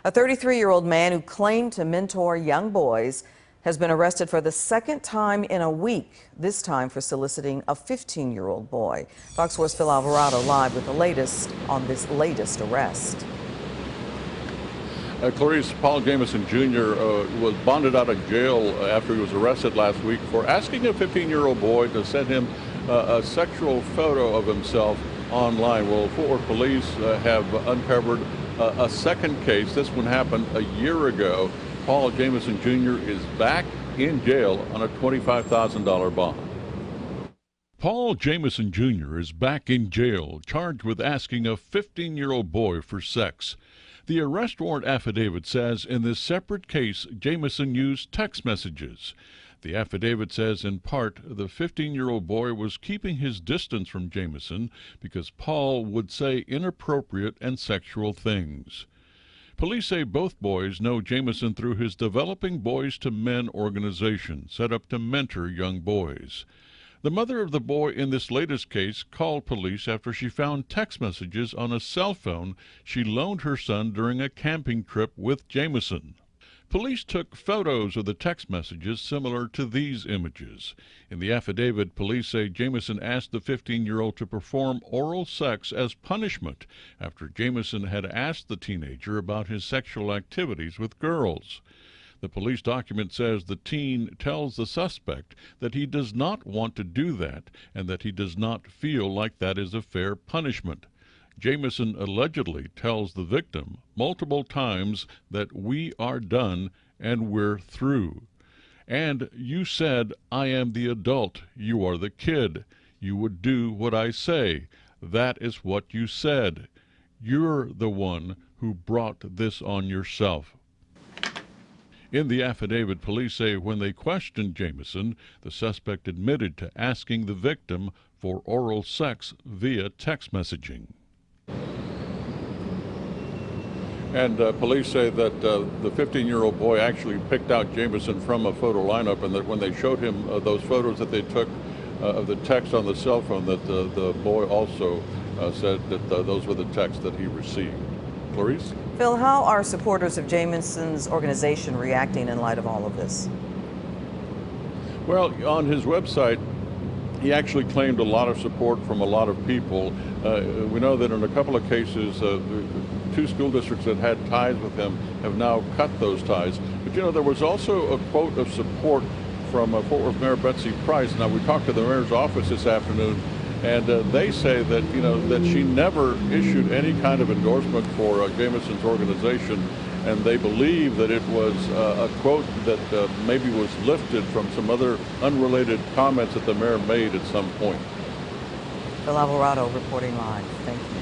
A 33-year-old man who claimed to mentor young boys has been arrested for the second time in a week, this time for soliciting a 15-year-old boy. Fox 4's Phil Alvarado live with the latest on this latest arrest. Clarice, Paul Jamison Jr. Was bonded out of jail after he was arrested last week for asking a 15-year-old boy to send him a sexual photo of himself online. Well, Fort Worth police have uncovered a second case. This one happened a year ago. Paul Jamison Jr. is back in jail on a $25,000 bond. Paul Jamison Jr. is back in jail, charged with asking a 15-year-old boy for sex. The arrest warrant affidavit says in this separate case, Jamison used text messages. The affidavit says, in part, the 15-year-old boy was keeping his distance from Jamison because Paul would say inappropriate and sexual things. Police say both boys know Jamison through his Developing Boys to Men organization, set up to mentor young boys. The mother of the boy in this latest case called police after she found text messages on a cell phone she loaned her son during a camping trip with Jamison. Police took photos of the text messages similar to these images. In the affidavit, police say Jamison asked the 15-year-old to perform oral sex as punishment after Jamison had asked the teenager about his sexual activities with girls. The police document says the teen tells the suspect that he does not want to do that and that he does not feel like that is a fair punishment. Jamison allegedly tells the victim multiple times that we are done and we're through. And you said, I am the adult, you are the kid. You would do what I say. That is what you said. You're the one who brought this on yourself. In the affidavit, police say when they questioned Jamison, the suspect admitted to asking the victim for oral sex via text messaging. And police say that the 15-year-old boy actually picked out Jamison from a photo lineup, and that when they showed him those photos that they took of the text on the cell phone, that the boy also said that those were the texts that he received. Clarice? Phil, how are supporters of Jamison's organization reacting in light of all of this? Well, on his website, he actually claimed a lot of support from a lot of people. We know that in a couple of cases, two school districts that had ties with him have now cut those ties. But you know, there was also a quote of support from Fort Worth Mayor Betsy Price. Now, we talked to the mayor's office this afternoon, and they say that, you know, that she never issued any kind of endorsement for Jamison's organization, and they believe that it was a quote that maybe was lifted from some other unrelated comments that the mayor made at some point. Phil Alvarado reporting live. Thank you.